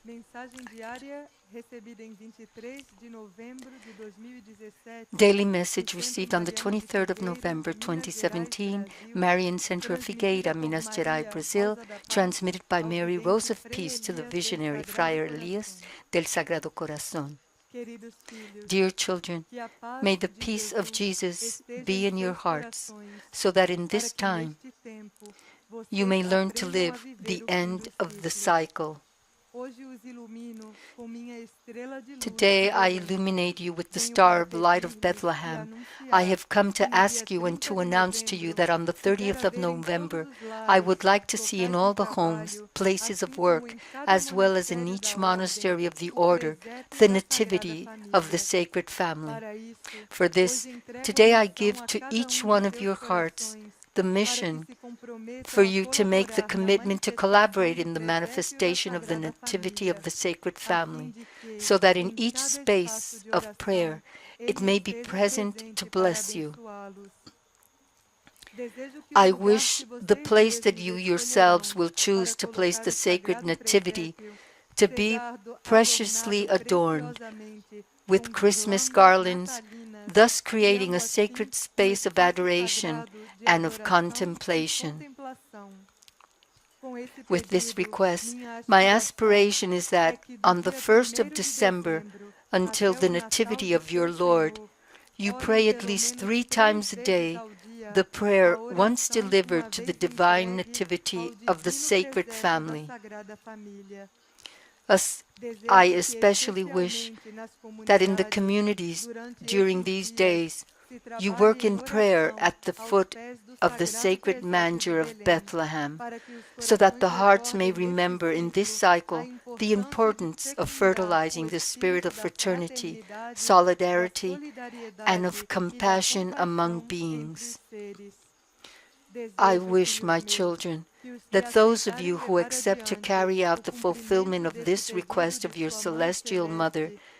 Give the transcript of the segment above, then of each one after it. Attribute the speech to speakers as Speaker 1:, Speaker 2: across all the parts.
Speaker 1: Mensagem diária recebida em 23 de novembro de 2017.
Speaker 2: Daily message received on the 23rd of November 2017, Marian Center of Figueira, Minas Gerais, Brazil, transmitted by Mary Rose of Peace to the visionary Friar Elias del Sagrado Corazón.
Speaker 1: Queridos filhos,
Speaker 2: Dear children,
Speaker 1: que a paz
Speaker 2: may the
Speaker 1: de
Speaker 2: peace of Jesus
Speaker 1: esteja
Speaker 2: be
Speaker 1: em
Speaker 2: in your
Speaker 1: seus
Speaker 2: hearts,
Speaker 1: corações,
Speaker 2: so that in
Speaker 1: para
Speaker 2: this
Speaker 1: que
Speaker 2: time
Speaker 1: neste tempo
Speaker 2: you
Speaker 1: vocês
Speaker 2: may learn to
Speaker 1: aprendam a
Speaker 2: live
Speaker 1: viver
Speaker 2: the
Speaker 1: o fim
Speaker 2: end
Speaker 1: do
Speaker 2: of the
Speaker 1: ciclo.
Speaker 2: cycle.
Speaker 1: Hoje os ilumino com minha estrela de luz
Speaker 2: Today
Speaker 1: de
Speaker 2: I
Speaker 1: Belém.
Speaker 2: illuminate you with the
Speaker 1: Venho
Speaker 2: star
Speaker 1: para
Speaker 2: of light of
Speaker 1: pedir-lhes e
Speaker 2: Bethlehem. I
Speaker 1: anunciar
Speaker 2: have come
Speaker 1: que
Speaker 2: to
Speaker 1: no dia
Speaker 2: ask you and
Speaker 1: 30
Speaker 2: to
Speaker 1: de
Speaker 2: announce to you
Speaker 1: novembro
Speaker 2: that on the
Speaker 1: se
Speaker 2: 30th
Speaker 1: quer
Speaker 2: of
Speaker 1: haver em todos
Speaker 2: November,
Speaker 1: os
Speaker 2: I
Speaker 1: lares,
Speaker 2: would like to see in
Speaker 1: locais de
Speaker 2: all the homes,
Speaker 1: trabalho,
Speaker 2: places of
Speaker 1: assim como
Speaker 2: work,
Speaker 1: em cada
Speaker 2: as well as in
Speaker 1: monastério da
Speaker 2: each
Speaker 1: ordem,
Speaker 2: monastery of the
Speaker 1: o
Speaker 2: order,
Speaker 1: presépio
Speaker 2: the
Speaker 1: da Sagrada
Speaker 2: nativity of the
Speaker 1: Família.
Speaker 2: sacred family.
Speaker 1: Para isso,
Speaker 2: For this,
Speaker 1: hoje entrego a
Speaker 2: today I
Speaker 1: missão
Speaker 2: give
Speaker 1: a
Speaker 2: to
Speaker 1: cada
Speaker 2: each
Speaker 1: de
Speaker 2: one of
Speaker 1: seus
Speaker 2: your hearts
Speaker 1: corações,
Speaker 2: the
Speaker 1: para que
Speaker 2: mission
Speaker 1: se comprometam
Speaker 2: for
Speaker 1: a
Speaker 2: you to make the
Speaker 1: colaborar na
Speaker 2: commitment to
Speaker 1: manifestação
Speaker 2: collaborate
Speaker 1: do
Speaker 2: in the
Speaker 1: presépio da
Speaker 2: manifestation of the
Speaker 1: Sagrada
Speaker 2: nativity of
Speaker 1: Família,
Speaker 2: the sacred
Speaker 1: a fim
Speaker 2: family,
Speaker 1: de que,
Speaker 2: so that in
Speaker 1: em
Speaker 2: each
Speaker 1: cada espaço
Speaker 2: space
Speaker 1: de
Speaker 2: of
Speaker 1: oração,
Speaker 2: prayer it
Speaker 1: ele
Speaker 2: may be
Speaker 1: esteja
Speaker 2: present to
Speaker 1: presente para
Speaker 2: bless you.
Speaker 1: abençoá-los. Desejo que o
Speaker 2: I
Speaker 1: lugar
Speaker 2: wish
Speaker 1: que
Speaker 2: the
Speaker 1: vocês
Speaker 2: place that
Speaker 1: mesmos
Speaker 2: you
Speaker 1: escolherão
Speaker 2: yourselves will choose
Speaker 1: para
Speaker 2: to place
Speaker 1: colocar
Speaker 2: the
Speaker 1: o
Speaker 2: sacred
Speaker 1: sagrado
Speaker 2: nativity
Speaker 1: presépio
Speaker 2: to be
Speaker 1: seja
Speaker 2: preciously
Speaker 1: adornado
Speaker 2: adorned
Speaker 1: preciosamente
Speaker 2: with
Speaker 1: com
Speaker 2: Christmas
Speaker 1: guirlandas
Speaker 2: garlands,
Speaker 1: natalinas,
Speaker 2: thus creating
Speaker 1: criando
Speaker 2: a
Speaker 1: assim
Speaker 2: sacred
Speaker 1: um
Speaker 2: space of
Speaker 1: espaço
Speaker 2: adoration
Speaker 1: sagrado de
Speaker 2: and of
Speaker 1: adoração e
Speaker 2: contemplation.
Speaker 1: contemplação. Com esse
Speaker 2: With this
Speaker 1: pedido,
Speaker 2: request,
Speaker 1: minha
Speaker 2: my
Speaker 1: aspiração
Speaker 2: aspiration is
Speaker 1: é
Speaker 2: that
Speaker 1: que do
Speaker 2: on the
Speaker 1: dia
Speaker 2: 1st of
Speaker 1: 1º de
Speaker 2: December
Speaker 1: dezembro
Speaker 2: until
Speaker 1: até
Speaker 2: the
Speaker 1: o Natal
Speaker 2: Nativity
Speaker 1: de
Speaker 2: of your
Speaker 1: seu
Speaker 2: Lord,
Speaker 1: Senhor,
Speaker 2: you
Speaker 1: orem
Speaker 2: pray at
Speaker 1: pelo
Speaker 2: least
Speaker 1: menos
Speaker 2: 3
Speaker 1: 3
Speaker 2: times a
Speaker 1: vezes
Speaker 2: day
Speaker 1: ao dia
Speaker 2: the
Speaker 1: a
Speaker 2: prayer once
Speaker 1: oração de
Speaker 2: delivered
Speaker 1: uma
Speaker 2: to the
Speaker 1: vez
Speaker 2: divine
Speaker 1: entregue
Speaker 2: nativity
Speaker 1: ao
Speaker 2: of the
Speaker 1: divino
Speaker 2: sacred
Speaker 1: presépio da
Speaker 2: family.
Speaker 1: Sagrada Família.
Speaker 2: I
Speaker 1: Desejo que
Speaker 2: especially wish
Speaker 1: especialmente nas
Speaker 2: that in the
Speaker 1: comunidades
Speaker 2: communities
Speaker 1: durante
Speaker 2: during
Speaker 1: esses
Speaker 2: these
Speaker 1: dias
Speaker 2: days
Speaker 1: se
Speaker 2: you
Speaker 1: trabalhe
Speaker 2: work
Speaker 1: em
Speaker 2: in prayer
Speaker 1: oração
Speaker 2: at the
Speaker 1: aos
Speaker 2: foot
Speaker 1: pés do
Speaker 2: of the
Speaker 1: sagrado
Speaker 2: sacred
Speaker 1: presépio de
Speaker 2: manger of
Speaker 1: Belém,
Speaker 2: Bethlehem,
Speaker 1: para que os
Speaker 2: so that
Speaker 1: corações
Speaker 2: the hearts may
Speaker 1: recordem neste
Speaker 2: remember in this
Speaker 1: ciclo a
Speaker 2: cycle the
Speaker 1: importância de
Speaker 2: importance of
Speaker 1: fecundar o
Speaker 2: fertilizing the spirit
Speaker 1: espírito
Speaker 2: of
Speaker 1: da
Speaker 2: fraternity,
Speaker 1: fraternidade, da
Speaker 2: solidarity, and of
Speaker 1: solidariedade e da
Speaker 2: compassion among
Speaker 1: compaixão entre os
Speaker 2: beings.
Speaker 1: seres.
Speaker 2: I
Speaker 1: Desejo,
Speaker 2: wish,
Speaker 1: filhos
Speaker 2: my
Speaker 1: meus,
Speaker 2: children,
Speaker 1: que os que
Speaker 2: that those of
Speaker 1: aceitarem
Speaker 2: you who
Speaker 1: levar
Speaker 2: accept to
Speaker 1: adiante
Speaker 2: carry
Speaker 1: o
Speaker 2: out the fulfillment
Speaker 1: cumprimento
Speaker 2: of
Speaker 1: desse
Speaker 2: this
Speaker 1: pedido
Speaker 2: request
Speaker 1: de
Speaker 2: of your
Speaker 1: sua Mãe
Speaker 2: celestial mother,
Speaker 1: Celeste,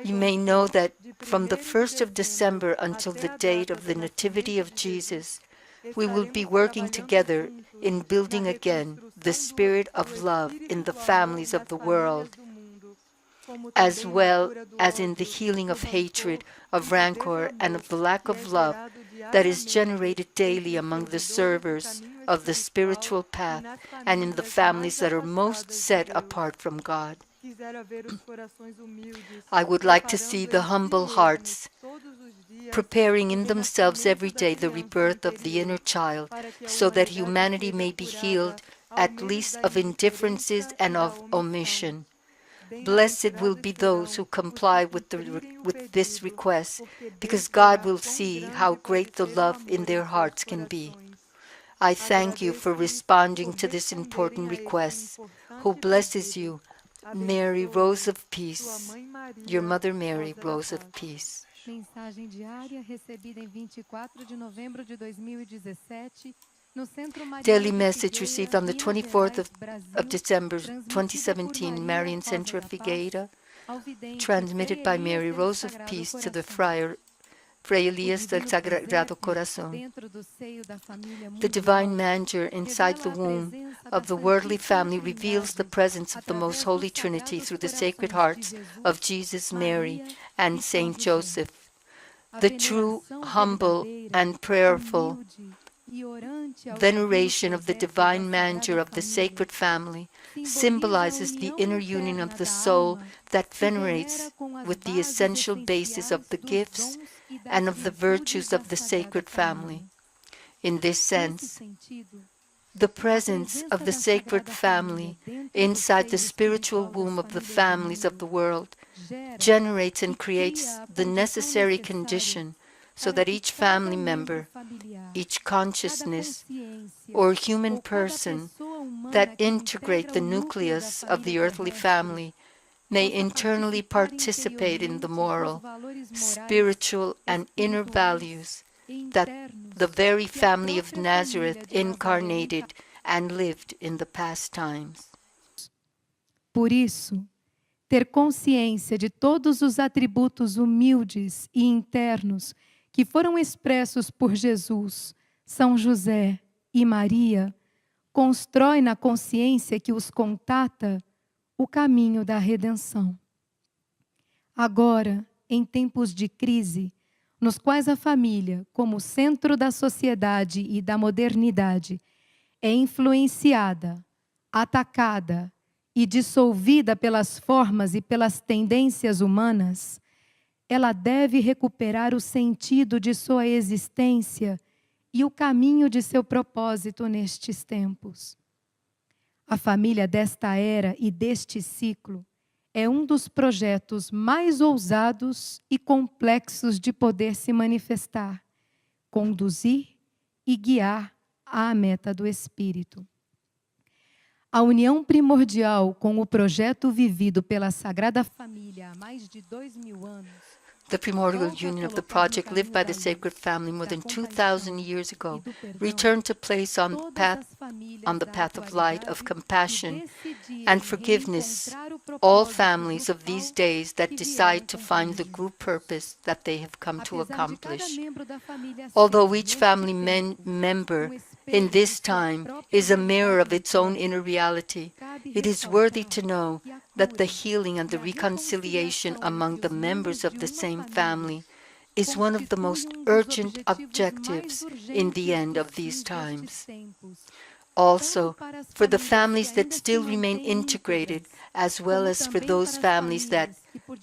Speaker 2: you
Speaker 1: saibam
Speaker 2: may
Speaker 1: que,
Speaker 2: know that
Speaker 1: de
Speaker 2: from the
Speaker 1: 1º de
Speaker 2: 1st of
Speaker 1: dezembro
Speaker 2: December until
Speaker 1: até
Speaker 2: the
Speaker 1: a
Speaker 2: date
Speaker 1: data
Speaker 2: of
Speaker 1: do
Speaker 2: the Nativity
Speaker 1: nascimento
Speaker 2: of
Speaker 1: de Jesus,
Speaker 2: Jesus, we will be
Speaker 1: estaremos
Speaker 2: working
Speaker 1: trabalhando
Speaker 2: together
Speaker 1: juntos
Speaker 2: in
Speaker 1: na
Speaker 2: building again the
Speaker 1: reconstrução
Speaker 2: spirit
Speaker 1: do
Speaker 2: of love
Speaker 1: espírito
Speaker 2: in the
Speaker 1: do amor
Speaker 2: families of
Speaker 1: nas
Speaker 2: the
Speaker 1: famílias
Speaker 2: world,
Speaker 1: do mundo, como
Speaker 2: as
Speaker 1: também na
Speaker 2: well
Speaker 1: cura do
Speaker 2: as in the
Speaker 1: ódio,
Speaker 2: healing
Speaker 1: do
Speaker 2: of hatred,
Speaker 1: rancor e
Speaker 2: of
Speaker 1: do
Speaker 2: rancor, and
Speaker 1: desamor
Speaker 2: of the lack
Speaker 1: que é
Speaker 2: of love
Speaker 1: gerado
Speaker 2: that is
Speaker 1: diariamente
Speaker 2: generated daily
Speaker 1: entre os
Speaker 2: among the
Speaker 1: servidores do
Speaker 2: servers
Speaker 1: caminho
Speaker 2: of the
Speaker 1: espiritual
Speaker 2: spiritual
Speaker 1: e
Speaker 2: path
Speaker 1: nas
Speaker 2: and in the
Speaker 1: famílias
Speaker 2: families
Speaker 1: mais
Speaker 2: that are most
Speaker 1: afastadas de
Speaker 2: set
Speaker 1: Deus.
Speaker 2: apart from God.
Speaker 1: Quisera ver os corações humildes
Speaker 2: I would like to see
Speaker 1: preparando
Speaker 2: the
Speaker 1: em si
Speaker 2: humble
Speaker 1: mesmos
Speaker 2: hearts
Speaker 1: todos os dias
Speaker 2: preparing
Speaker 1: o
Speaker 2: in themselves every
Speaker 1: renascimento da
Speaker 2: day the
Speaker 1: criança
Speaker 2: rebirth of the inner
Speaker 1: interior,
Speaker 2: child,
Speaker 1: para que a
Speaker 2: so that
Speaker 1: humanidade
Speaker 2: humanity
Speaker 1: seja
Speaker 2: may be healed
Speaker 1: curada ao
Speaker 2: at
Speaker 1: menos
Speaker 2: least
Speaker 1: da
Speaker 2: of indifferences
Speaker 1: indiferença e
Speaker 2: and
Speaker 1: da
Speaker 2: of
Speaker 1: omissão.
Speaker 2: omission. Blessed will
Speaker 1: Bem-aventurados
Speaker 2: be those
Speaker 1: serão
Speaker 2: who
Speaker 1: os que
Speaker 2: comply
Speaker 1: cumprirem o
Speaker 2: with this
Speaker 1: pedido,
Speaker 2: request,
Speaker 1: porque Deus
Speaker 2: because God
Speaker 1: verá
Speaker 2: will
Speaker 1: quão
Speaker 2: see how
Speaker 1: grande pode
Speaker 2: great the
Speaker 1: ser o
Speaker 2: love in
Speaker 1: amor em
Speaker 2: their
Speaker 1: seus
Speaker 2: hearts can be.
Speaker 1: corações.
Speaker 2: I thank you for
Speaker 1: Agradeço-lhes
Speaker 2: responding
Speaker 1: por
Speaker 2: to this
Speaker 1: responderem
Speaker 2: important
Speaker 1: a este
Speaker 2: request. Who
Speaker 1: importante
Speaker 2: blesses
Speaker 1: pedido.
Speaker 2: you, Mary, Rose
Speaker 1: Abençoe-os,
Speaker 2: of
Speaker 1: sua
Speaker 2: Peace,
Speaker 1: Mãe
Speaker 2: your
Speaker 1: Maria,
Speaker 2: Mother Mary,
Speaker 1: Rosa da
Speaker 2: Rose of
Speaker 1: Paz.
Speaker 2: Peace.
Speaker 1: Mensagem diária recebida em 24 de novembro de 2017, no Centro
Speaker 2: Daily
Speaker 1: Mariano de
Speaker 2: message
Speaker 1: Figueira,
Speaker 2: received on the
Speaker 1: Minas
Speaker 2: 24th
Speaker 1: Gerais,
Speaker 2: of
Speaker 1: Brasil,
Speaker 2: December
Speaker 1: transmitida por
Speaker 2: 2017,
Speaker 1: Marian,
Speaker 2: Marian
Speaker 1: Rosa
Speaker 2: Center of
Speaker 1: da Paz,
Speaker 2: Figueira,
Speaker 1: ao vidente
Speaker 2: transmitted
Speaker 1: Frei
Speaker 2: by
Speaker 1: Elias
Speaker 2: Mary
Speaker 1: del
Speaker 2: Rose of
Speaker 1: Sagrado
Speaker 2: Peace to the
Speaker 1: Coração.
Speaker 2: Fray
Speaker 1: O
Speaker 2: Elias del
Speaker 1: divino
Speaker 2: Sagrado
Speaker 1: presépio,
Speaker 2: Corazón.
Speaker 1: dentro do seio da família
Speaker 2: The divine
Speaker 1: mundial,
Speaker 2: manger inside the
Speaker 1: revela a
Speaker 2: womb
Speaker 1: presença da
Speaker 2: of the worldly
Speaker 1: Santíssima
Speaker 2: family reveals the
Speaker 1: Trindade
Speaker 2: presence of the most
Speaker 1: através dos
Speaker 2: holy Trinity
Speaker 1: sagrados
Speaker 2: through the sacred
Speaker 1: corações de
Speaker 2: hearts of
Speaker 1: Jesus,
Speaker 2: Jesus, Mary,
Speaker 1: Maria
Speaker 2: and
Speaker 1: e São
Speaker 2: Saint
Speaker 1: José.
Speaker 2: Joseph.
Speaker 1: A
Speaker 2: The true,
Speaker 1: veneração
Speaker 2: humble,
Speaker 1: verdadeira,
Speaker 2: and prayerful
Speaker 1: humilde e orante ao divino
Speaker 2: veneration of the
Speaker 1: presépio da
Speaker 2: divine
Speaker 1: Sagrada
Speaker 2: manger of the
Speaker 1: Família
Speaker 2: sacred family
Speaker 1: simboliza a
Speaker 2: symbolizes the
Speaker 1: união
Speaker 2: inner union of
Speaker 1: interna
Speaker 2: the
Speaker 1: da
Speaker 2: soul
Speaker 1: alma
Speaker 2: that
Speaker 1: que venera
Speaker 2: venerates
Speaker 1: com as
Speaker 2: with the
Speaker 1: bases
Speaker 2: essential basis of
Speaker 1: essenciais
Speaker 2: the
Speaker 1: dos
Speaker 2: gifts
Speaker 1: dons e
Speaker 2: and
Speaker 1: das
Speaker 2: of the
Speaker 1: virtudes
Speaker 2: virtues
Speaker 1: da
Speaker 2: of the
Speaker 1: Sagrada
Speaker 2: sacred family.
Speaker 1: Família.
Speaker 2: In this
Speaker 1: Nesse
Speaker 2: sense,
Speaker 1: sentido,
Speaker 2: the
Speaker 1: a
Speaker 2: presence of
Speaker 1: presença
Speaker 2: the
Speaker 1: da
Speaker 2: sacred
Speaker 1: Sagrada Família
Speaker 2: family
Speaker 1: dentro do
Speaker 2: inside the
Speaker 1: seio
Speaker 2: spiritual
Speaker 1: espiritual das
Speaker 2: womb of the
Speaker 1: famílias do
Speaker 2: families of
Speaker 1: mundo
Speaker 2: the world
Speaker 1: gera
Speaker 2: generates
Speaker 1: e
Speaker 2: and creates
Speaker 1: cria a
Speaker 2: the
Speaker 1: condição
Speaker 2: necessary
Speaker 1: necessária
Speaker 2: condition so
Speaker 1: para
Speaker 2: that
Speaker 1: que
Speaker 2: each
Speaker 1: cada
Speaker 2: family
Speaker 1: membro
Speaker 2: member,
Speaker 1: familiar,
Speaker 2: each
Speaker 1: cada
Speaker 2: consciousness,
Speaker 1: consciência
Speaker 2: or human
Speaker 1: ou cada
Speaker 2: person
Speaker 1: pessoa
Speaker 2: that
Speaker 1: humana que
Speaker 2: integrate
Speaker 1: integra
Speaker 2: the
Speaker 1: o núcleo da
Speaker 2: nucleus of
Speaker 1: família
Speaker 2: the earthly
Speaker 1: terrestre
Speaker 2: family may
Speaker 1: possa
Speaker 2: internally
Speaker 1: participar
Speaker 2: participate in the
Speaker 1: interiormente dos
Speaker 2: moral,
Speaker 1: valores morais,
Speaker 2: spiritual, and inner
Speaker 1: espirituais
Speaker 2: values
Speaker 1: e
Speaker 2: that the
Speaker 1: internos
Speaker 2: very
Speaker 1: que a
Speaker 2: family of
Speaker 1: própria família
Speaker 2: Nazareth
Speaker 1: de Nazaré
Speaker 2: incarnated and lived in the past times.
Speaker 1: Por isso, ter consciência de todos os atributos humildes e internos que foram expressos por Jesus, São José e Maria, constrói na consciência que os contata o caminho da redenção. Agora, em tempos de crise, nos quais a família, como centro da sociedade e da modernidade, é influenciada, atacada e dissolvida pelas formas e pelas tendências humanas, ela deve recuperar o sentido de sua existência e o caminho de seu propósito nestes tempos. A família desta era e deste ciclo é um dos projetos mais ousados e complexos de poder se manifestar, conduzir e guiar à meta do Espírito. A união primordial com o projeto vivido pela Sagrada Família há mais de 2000 anos.
Speaker 2: The primordial union of the project lived by the Sacred Family more than 2,000 years ago returned to place on the path of light, of compassion and forgiveness all families of these days that decide to find the group purpose that they have come to accomplish. Although each family member in this time is a mirror of its own inner reality, it is worthy to know that the healing and the reconciliation among the members of the same family is one of the most urgent objectives in the end of these times. Also, for the families that still remain integrated, as well as for those families that,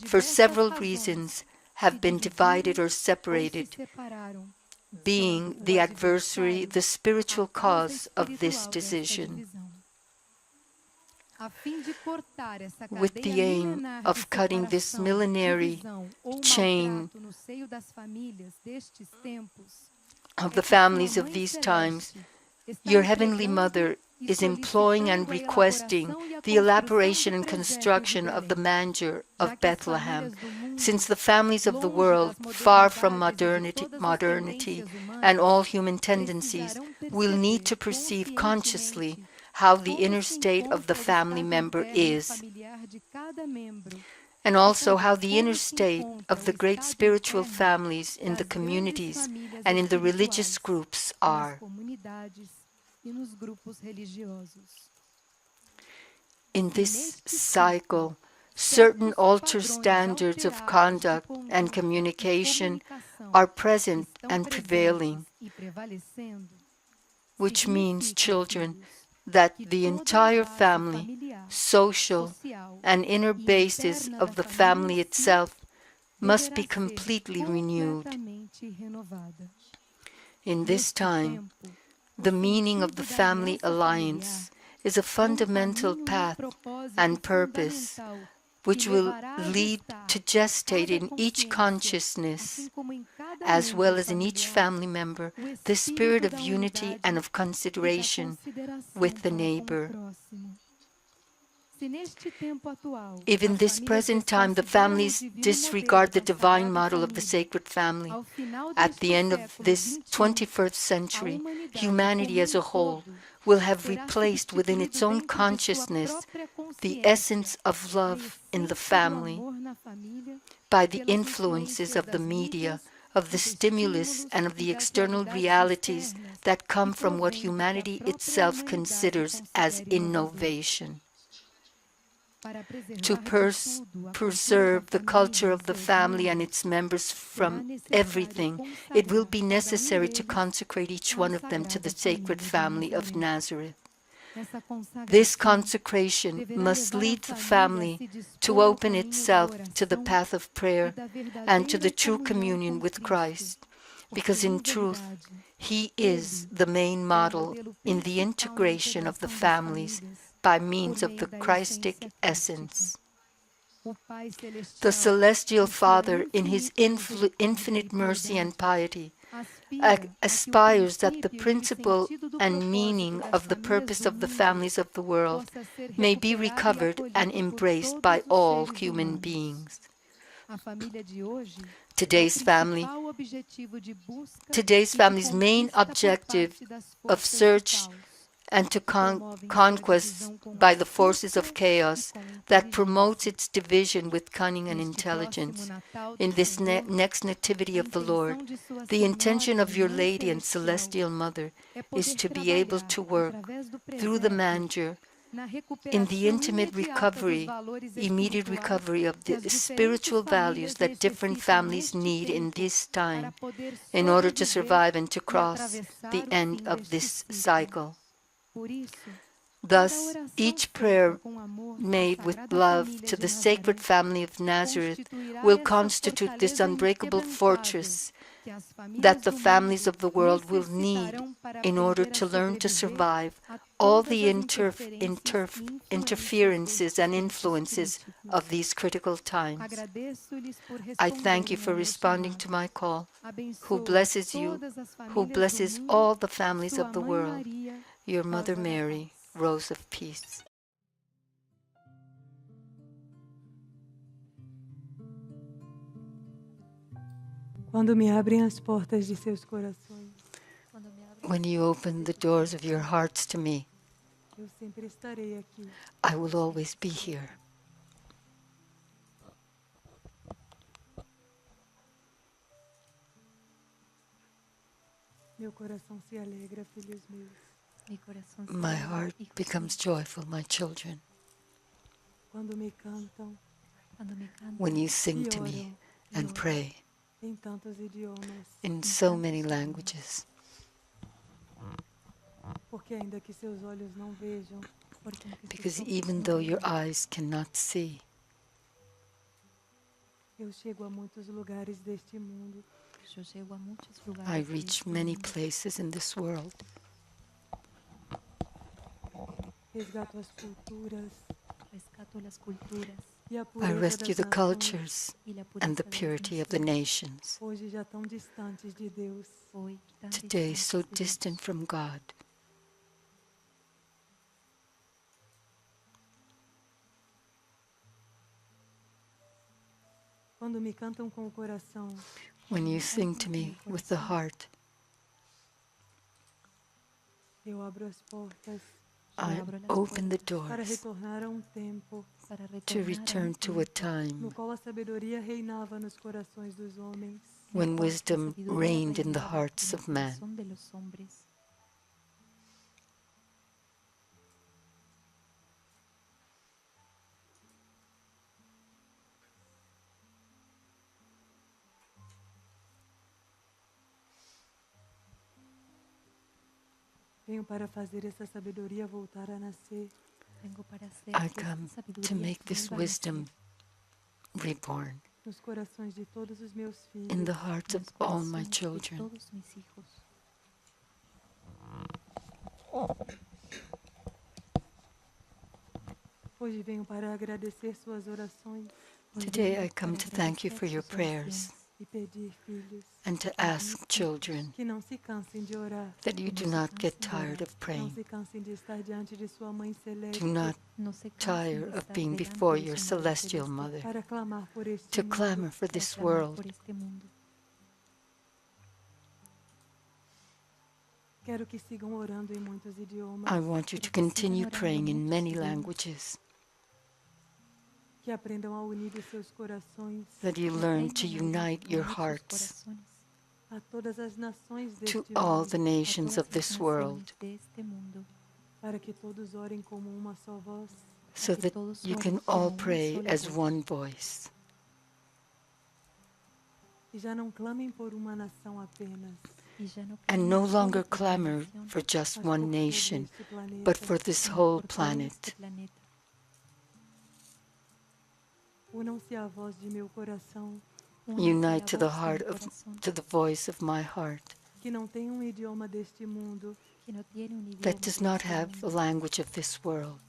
Speaker 2: for several reasons, have been divided or separated, being the adversary, the spiritual cause of this decision. With the aim of cutting this millenary chain of the families of these times, your Heavenly Mother is employing and requesting the elaboration and construction of the manger of Bethlehem, since the families of the world, far from modernity and all human tendencies, will need to perceive consciously how the inner state of the family member is, and also how the inner state of the great spiritual families in the communities and in the religious groups are. In this cycle, certain altered standards of conduct and communication are present and prevailing, which means, children, that the entire family, social and inner basis of the family itself must be completely renewed. In this time, the meaning of the family alliance is a fundamental path and purpose which will lead to gestate in each consciousness, as well as in each family member, the spirit of unity and of consideration with the neighbor. If in this present time the families disregard the divine model of the sacred family, at the end of this 21st century, humanity as a whole will have replaced within its own consciousness the essence of love in the family by the influences of the media, of the stimulus and of the external realities that come from what humanity itself considers as innovation. To preserve the culture of the family and its members from everything, it will be necessary to consecrate each one of them to the sacred family of Nazareth. This consecration must lead the family to open itself to the path of prayer and to the true communion with Christ, because in truth, He is the main model in the integration of the families by means of the Christic essence. The Celestial Father, in His infinite mercy and piety, aspires that the principle and meaning of the purpose of the families of the world may be recovered and embraced by all human beings. Today's family's main objective of search and to conquest by the forces of chaos that promotes its division with cunning and intelligence. In this next nativity of the Lord, the intention of your Lady and Celestial Mother is to be able to work through the manger in the intimate recovery, immediate recovery of the spiritual values that different families need in this time in order to survive and to cross the end of this cycle. Thus, each prayer made with love to the Sacred Family of Nazareth will constitute this unbreakable fortress that the families of the world will need in order to learn to survive all the interferences and influences of these critical times. I thank you for responding to my call, who blesses you, who blesses all the families of the world, your Mother Mary, Rose of Peace.
Speaker 3: Quando me abrem as portas de seus corações,
Speaker 2: when you open the doors of your hearts to me,
Speaker 3: eu sempre estarei aqui.
Speaker 2: I will always be here.
Speaker 3: Meu coração se alegra, filhos meus.
Speaker 2: My heart becomes joyful, my children,
Speaker 3: Quando me cantam,
Speaker 2: when you sing to me and pray
Speaker 3: em tantos idiomas,
Speaker 2: in so many languages.
Speaker 3: porque ainda que seus olhos não vejam,
Speaker 2: Because even though your eyes cannot see,
Speaker 3: eu chego a muitos lugares deste mundo.
Speaker 2: I reach many places in this world.
Speaker 3: Resgato as culturas e a
Speaker 2: I
Speaker 3: pureza
Speaker 2: rescue
Speaker 3: das
Speaker 2: the
Speaker 3: nações,
Speaker 2: cultures and the purity of the nations,
Speaker 3: hoje já tão distantes de Deus.
Speaker 2: today so distant from God.
Speaker 3: Quando me cantam com o coração,
Speaker 2: When you sing to me with the heart,
Speaker 3: eu abro as portas
Speaker 2: I open the
Speaker 3: para
Speaker 2: doors
Speaker 3: retornar a um tempo
Speaker 2: to return to a
Speaker 3: no
Speaker 2: time
Speaker 3: qual a sabedoria reinava nos corações dos homens.
Speaker 2: when wisdom reigned in the hearts of man.
Speaker 3: Venho para fazer essa sabedoria voltar a nascer.
Speaker 2: I come to make this wisdom reborn
Speaker 3: Nos corações de todos os meus filhos.
Speaker 2: in the hearts of all my children.
Speaker 3: Hoje venho para agradecer suas orações
Speaker 2: Today I come to thank you for your prayers
Speaker 3: e pedir, filhos,
Speaker 2: and to ask children
Speaker 3: que não se cansem de orar.
Speaker 2: that you do not get tired of
Speaker 3: Não
Speaker 2: praying.
Speaker 3: se cansem de estar diante de sua mãe celeste
Speaker 2: Do not tire of being before your celestial mother,
Speaker 3: para clamar por este
Speaker 2: to
Speaker 3: mundo.
Speaker 2: clamor for this world.
Speaker 3: Quero que sigam orando em muitos idiomas,
Speaker 2: I want you to continue praying in many languages,
Speaker 3: que aprendam a unir os seus corações
Speaker 2: that you learn to unite your hearts
Speaker 3: a todas as nações
Speaker 2: to
Speaker 3: deste
Speaker 2: all
Speaker 3: mundo,
Speaker 2: the nations of this world,
Speaker 3: para que todos orem como uma só voz.
Speaker 2: so that you can all pray as one voice.
Speaker 3: E já não clamem por uma nação apenas,
Speaker 2: And no longer clamor for just
Speaker 3: mas
Speaker 2: one
Speaker 3: por todo
Speaker 2: nation,
Speaker 3: este planeta.
Speaker 2: but for this whole planet.
Speaker 3: Unam-se à voz de meu coração,
Speaker 2: Unite to the voice of my heart,
Speaker 3: que não tem um idioma deste mundo,
Speaker 2: that does not have the language of this world,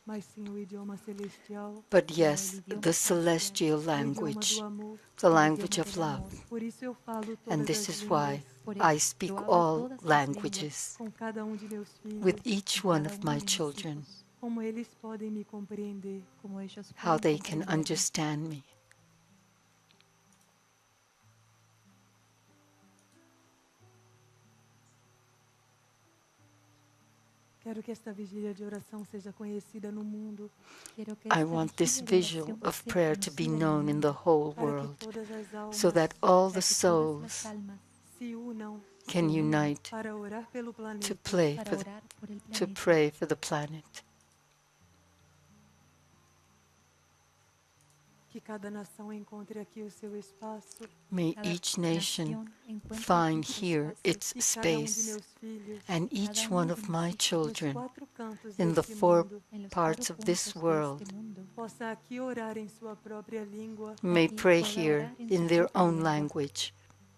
Speaker 3: mas sim o idioma celestial,
Speaker 2: but yes, the celestial
Speaker 3: o idioma
Speaker 2: language,
Speaker 3: do amor.
Speaker 2: the language of love.
Speaker 3: Por isso eu falo todas
Speaker 2: And this
Speaker 3: as
Speaker 2: is why
Speaker 3: línguas,
Speaker 2: I speak all languages
Speaker 3: com cada um de meus filhos,
Speaker 2: with each one of my children,
Speaker 3: como eles podem me compreender.
Speaker 2: how they can understand me.
Speaker 3: Quero que esta vigília de oração seja conhecida no mundo,
Speaker 2: I want this vigil of prayer to be known in the whole
Speaker 3: para que
Speaker 2: world,
Speaker 3: todas as almas
Speaker 2: so that all the souls
Speaker 3: se unam
Speaker 2: can unite
Speaker 3: para orar pelo
Speaker 2: to
Speaker 3: planeta.
Speaker 2: pray
Speaker 1: para
Speaker 2: for the,
Speaker 1: orar por el
Speaker 2: to
Speaker 1: planeta.
Speaker 2: pray for the planet.
Speaker 3: Que cada nação encontre aqui o seu espaço.
Speaker 2: May
Speaker 1: Cada
Speaker 2: each nation
Speaker 1: nación encuentre
Speaker 2: find
Speaker 1: aquí su
Speaker 2: here
Speaker 1: espacio.
Speaker 2: its
Speaker 3: E cada de
Speaker 2: space,
Speaker 3: meus filhos
Speaker 2: and each
Speaker 1: Cada
Speaker 2: one
Speaker 1: uno
Speaker 2: of
Speaker 1: de
Speaker 2: my
Speaker 1: mis hijos
Speaker 3: nos
Speaker 2: children
Speaker 3: 4 cantos
Speaker 2: in the
Speaker 3: deste
Speaker 2: four
Speaker 3: mundo
Speaker 1: en los
Speaker 2: parts
Speaker 1: 4
Speaker 2: of this
Speaker 1: puntos de
Speaker 2: world
Speaker 1: este mundo
Speaker 3: possa aqui orar em sua própria língua,
Speaker 2: may
Speaker 1: aquí
Speaker 2: pray
Speaker 1: pueda
Speaker 2: here
Speaker 1: orar en
Speaker 2: in
Speaker 1: su
Speaker 2: their
Speaker 1: propia
Speaker 2: own
Speaker 1: lengua,
Speaker 2: language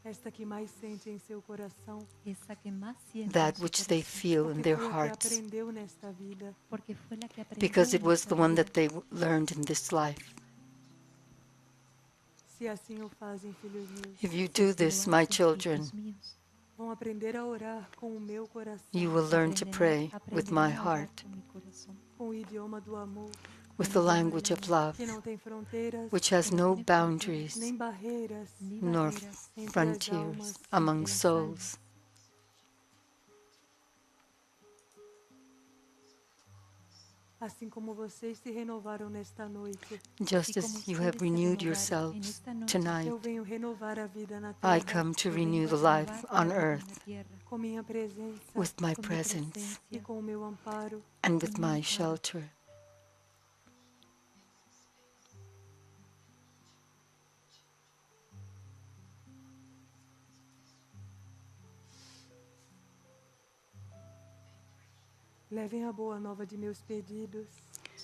Speaker 3: esta que mais sente em seu coração,
Speaker 1: esa que más siente en
Speaker 2: that
Speaker 1: su
Speaker 2: which they
Speaker 1: corazón,
Speaker 2: feel in
Speaker 3: porque
Speaker 2: their
Speaker 3: foi a que
Speaker 2: hearts,
Speaker 3: aprendeu nesta vida.
Speaker 1: porque fue la que aprendió
Speaker 2: because
Speaker 1: en
Speaker 2: it was the
Speaker 1: esta
Speaker 2: one
Speaker 1: vida.
Speaker 2: that they learned in this life.
Speaker 3: Se assim o fazem, filhos meus,
Speaker 2: If you
Speaker 1: Si
Speaker 2: do
Speaker 1: así
Speaker 2: this,
Speaker 1: lo
Speaker 2: my
Speaker 1: hacen,
Speaker 2: children,
Speaker 1: hijos míos,
Speaker 3: vão aprender a orar com o meu coração,
Speaker 2: you will learn to pray with my
Speaker 1: aprenderán a orar
Speaker 2: heart,
Speaker 1: con mi corazón,
Speaker 3: com o idioma do amor,
Speaker 2: with the language of love,
Speaker 3: que não tem fronteiras,
Speaker 2: which has
Speaker 1: que no
Speaker 2: no
Speaker 1: tiene
Speaker 2: boundaries
Speaker 3: nem barreiras
Speaker 1: ni
Speaker 2: nor
Speaker 1: barreras
Speaker 3: entre as
Speaker 2: frontiers
Speaker 3: almas.
Speaker 2: among
Speaker 1: entre las
Speaker 2: souls.
Speaker 3: Assim como vocês se renovaram nesta noite,
Speaker 2: Just
Speaker 1: Así como
Speaker 2: as you
Speaker 1: ustedes
Speaker 2: have
Speaker 1: se
Speaker 2: renewed
Speaker 1: renovaron en
Speaker 2: yourselves
Speaker 1: esta noche,
Speaker 2: tonight,
Speaker 3: eu venho renovar a vida na
Speaker 2: I
Speaker 3: terra
Speaker 2: come to
Speaker 1: yo
Speaker 2: renew
Speaker 1: vengo
Speaker 2: the
Speaker 1: a
Speaker 2: life
Speaker 1: renovar
Speaker 2: on
Speaker 1: la vida en
Speaker 2: earth
Speaker 1: la tierra
Speaker 3: com minha presença
Speaker 2: with my
Speaker 1: con mi
Speaker 2: presence
Speaker 3: e
Speaker 1: presencia
Speaker 3: com o meu amparo.
Speaker 2: and with
Speaker 1: con mi
Speaker 2: my
Speaker 1: amparo.
Speaker 2: shelter.
Speaker 3: Levem a boa nova de meus pedidos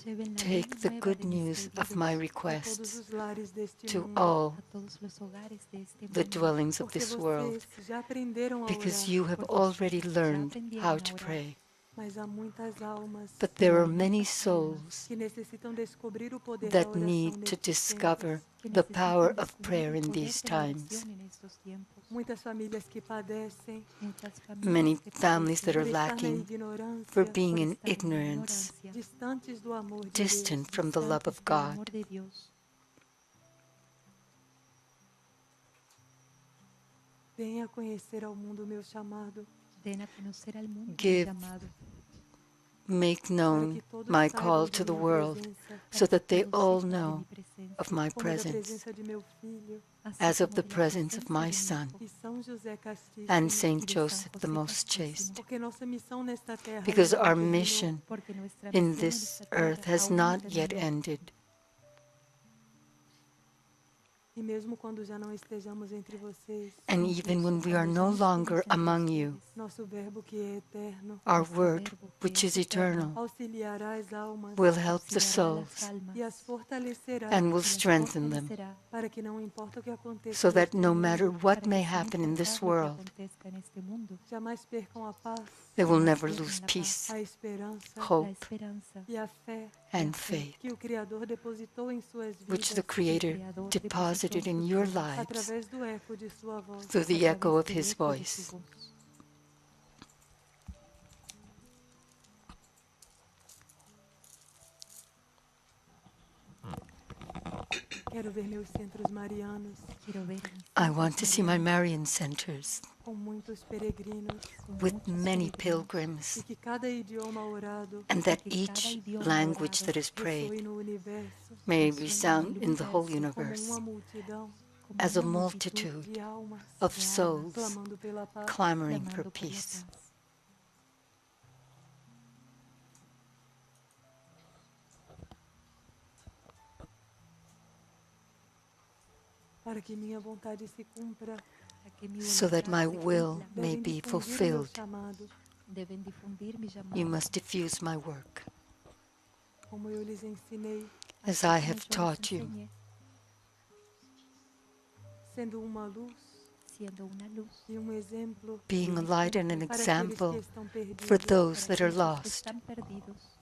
Speaker 1: Lleven la
Speaker 2: Take
Speaker 1: buena
Speaker 2: the
Speaker 1: nueva
Speaker 2: good
Speaker 1: de mis
Speaker 2: news of
Speaker 1: pedidos
Speaker 2: my
Speaker 3: a todos
Speaker 2: requests
Speaker 3: os lares deste
Speaker 2: to
Speaker 3: mundo,
Speaker 2: all
Speaker 1: a todos los hogares de este
Speaker 2: the
Speaker 1: mundo,
Speaker 2: dwellings of
Speaker 3: porque
Speaker 2: this world,
Speaker 3: vocês já aprenderam a
Speaker 2: because
Speaker 3: orar,
Speaker 2: you have
Speaker 1: porque
Speaker 2: already
Speaker 1: ya
Speaker 2: learned how
Speaker 1: aprendieron a
Speaker 2: to
Speaker 1: orar.
Speaker 2: pray.
Speaker 3: mas há muitas almas
Speaker 2: But
Speaker 1: Pero
Speaker 2: there are
Speaker 1: hay
Speaker 2: many
Speaker 1: muchas almas
Speaker 2: souls
Speaker 3: que necessitam descobrir o poder da
Speaker 2: that
Speaker 3: oração
Speaker 2: need to
Speaker 3: nestes
Speaker 2: discover
Speaker 3: tempos.
Speaker 1: que
Speaker 2: the power
Speaker 1: necesitan
Speaker 2: of
Speaker 1: descubrir
Speaker 2: prayer
Speaker 1: el
Speaker 2: in
Speaker 1: poder
Speaker 2: these
Speaker 1: de la
Speaker 2: times.
Speaker 1: oración en estos tiempos.
Speaker 3: Muitas famílias que padecem
Speaker 1: Muchas
Speaker 2: Many
Speaker 1: familias que
Speaker 2: families that
Speaker 1: padecen
Speaker 2: are
Speaker 3: por estar na
Speaker 2: lacking
Speaker 3: ignorância,
Speaker 2: for being
Speaker 1: por
Speaker 2: in
Speaker 1: estar en
Speaker 2: ignorance,
Speaker 1: ignorancia,
Speaker 3: distantes do amor de
Speaker 2: distant
Speaker 3: Deus.
Speaker 2: from the love
Speaker 1: distantes
Speaker 2: of
Speaker 1: del
Speaker 2: God.
Speaker 1: amor de Dios.
Speaker 3: Venha conhecer ao mundo o meu chamado,
Speaker 1: Den a conocer al mundo mi
Speaker 2: Give
Speaker 1: llamado,
Speaker 2: Make
Speaker 3: para
Speaker 2: known
Speaker 3: que todos
Speaker 2: my
Speaker 3: saibam
Speaker 2: call
Speaker 3: de
Speaker 2: to the
Speaker 3: minha
Speaker 2: world
Speaker 3: presença,
Speaker 2: so
Speaker 1: para que
Speaker 2: that they
Speaker 1: todos
Speaker 2: all
Speaker 1: sepan de
Speaker 2: know
Speaker 1: mi presencia,
Speaker 2: of my
Speaker 3: como da
Speaker 2: presence
Speaker 3: presença de meu filho
Speaker 1: así
Speaker 2: as of
Speaker 1: como
Speaker 2: the
Speaker 1: de la
Speaker 2: presence of
Speaker 1: presencia
Speaker 2: my
Speaker 1: de mi
Speaker 2: son
Speaker 1: Hijo
Speaker 3: e São José
Speaker 2: and
Speaker 3: Castíssimo,
Speaker 1: y
Speaker 2: Saint
Speaker 1: de San
Speaker 2: Joseph the
Speaker 1: José
Speaker 2: Most
Speaker 1: Castísimo,
Speaker 2: Chaste,
Speaker 3: porque nossa missão nesta terra
Speaker 2: because
Speaker 3: ainda
Speaker 2: our
Speaker 3: não terminou.
Speaker 2: mission
Speaker 1: porque nuestra
Speaker 2: in
Speaker 1: misión en
Speaker 2: this
Speaker 1: esta
Speaker 2: earth
Speaker 1: tierra
Speaker 2: has
Speaker 1: aún no
Speaker 2: not yet
Speaker 1: terminó.
Speaker 2: ended.
Speaker 3: E mesmo quando já não estejamos entre vocês,
Speaker 2: And even when we are no longer among you,
Speaker 3: nosso verbo que é eterno
Speaker 2: our
Speaker 1: nuestro
Speaker 2: word,
Speaker 1: verbo que
Speaker 2: which
Speaker 1: es
Speaker 2: is eternal,
Speaker 1: eterno,
Speaker 3: auxiliará as almas
Speaker 2: will help the
Speaker 1: auxiliará a las
Speaker 2: souls
Speaker 1: almas
Speaker 3: e as fortalecerá
Speaker 2: and will
Speaker 1: y las
Speaker 2: strengthen them,
Speaker 1: fortalecerá
Speaker 3: para que não importa o que aconteça
Speaker 2: so that
Speaker 3: neste
Speaker 2: no
Speaker 3: mundo,
Speaker 2: matter what
Speaker 1: para
Speaker 2: may
Speaker 1: que sin
Speaker 2: happen in this
Speaker 1: importar lo que
Speaker 2: world,
Speaker 1: acontezca en este mundo,
Speaker 3: jamais percam a paz,
Speaker 2: they will
Speaker 1: jamás
Speaker 2: never
Speaker 1: pierdan
Speaker 2: lose
Speaker 1: la
Speaker 2: peace,
Speaker 1: paz,
Speaker 3: a esperança
Speaker 1: la
Speaker 2: hope,
Speaker 1: esperanza
Speaker 3: e a fé
Speaker 2: and faith,
Speaker 3: que o Criador depositou em suas
Speaker 2: which
Speaker 3: vidas
Speaker 2: the Creator
Speaker 1: Creador
Speaker 2: deposited
Speaker 1: depositó en
Speaker 2: in
Speaker 1: sus
Speaker 2: your
Speaker 1: vidas
Speaker 2: lives
Speaker 3: através do eco de sua voz.
Speaker 2: through
Speaker 1: a
Speaker 2: the echo
Speaker 1: través
Speaker 2: of
Speaker 1: del
Speaker 2: His
Speaker 1: eco de su
Speaker 2: voice.
Speaker 1: voz.
Speaker 3: Quero ver meus centros marianos
Speaker 1: Quiero ver mis
Speaker 2: I
Speaker 1: centros
Speaker 2: want to see my
Speaker 1: marianos
Speaker 2: Marian centers
Speaker 3: com muitos peregrinos
Speaker 1: con
Speaker 2: with
Speaker 1: muchos
Speaker 2: many
Speaker 1: peregrinos,
Speaker 2: pilgrims,
Speaker 3: e que cada idioma orado
Speaker 2: and that
Speaker 1: que cada
Speaker 2: each
Speaker 1: idioma
Speaker 2: language
Speaker 1: orado
Speaker 2: that is prayed
Speaker 3: ressoe no universo
Speaker 2: may
Speaker 1: resuene en
Speaker 2: resound
Speaker 1: el
Speaker 2: in the whole
Speaker 1: universo
Speaker 3: como
Speaker 2: universe
Speaker 3: uma multidão
Speaker 1: como
Speaker 2: as a
Speaker 1: una multitud
Speaker 2: multitude
Speaker 3: de almas
Speaker 2: of
Speaker 1: de almas
Speaker 2: souls
Speaker 3: clamando pela paz.
Speaker 2: clamoring for
Speaker 1: clamando por la
Speaker 2: peace.
Speaker 1: paz.
Speaker 3: Para que minha vontade se cumpra,
Speaker 1: Para que mi
Speaker 2: So that
Speaker 1: voluntad
Speaker 2: my
Speaker 1: se
Speaker 2: will
Speaker 1: cumpla,
Speaker 2: may
Speaker 3: devem
Speaker 2: be
Speaker 3: difundir o meu
Speaker 2: fulfilled,
Speaker 3: chamado,
Speaker 1: deben difundir mi
Speaker 2: you
Speaker 1: llamado,
Speaker 2: must diffuse my work,
Speaker 3: como eu lhes ensinei,
Speaker 2: as
Speaker 1: así
Speaker 2: I
Speaker 1: como
Speaker 2: have
Speaker 1: yo les
Speaker 2: taught you,
Speaker 1: enseñé,
Speaker 3: sendo uma luz
Speaker 1: siendo una luz
Speaker 3: e exemplo
Speaker 2: being a light and an
Speaker 3: para aqueles que
Speaker 2: example
Speaker 3: estão perdidos.
Speaker 2: for those
Speaker 1: para
Speaker 2: that are
Speaker 1: aquellos que
Speaker 2: lost.
Speaker 1: están perdidos.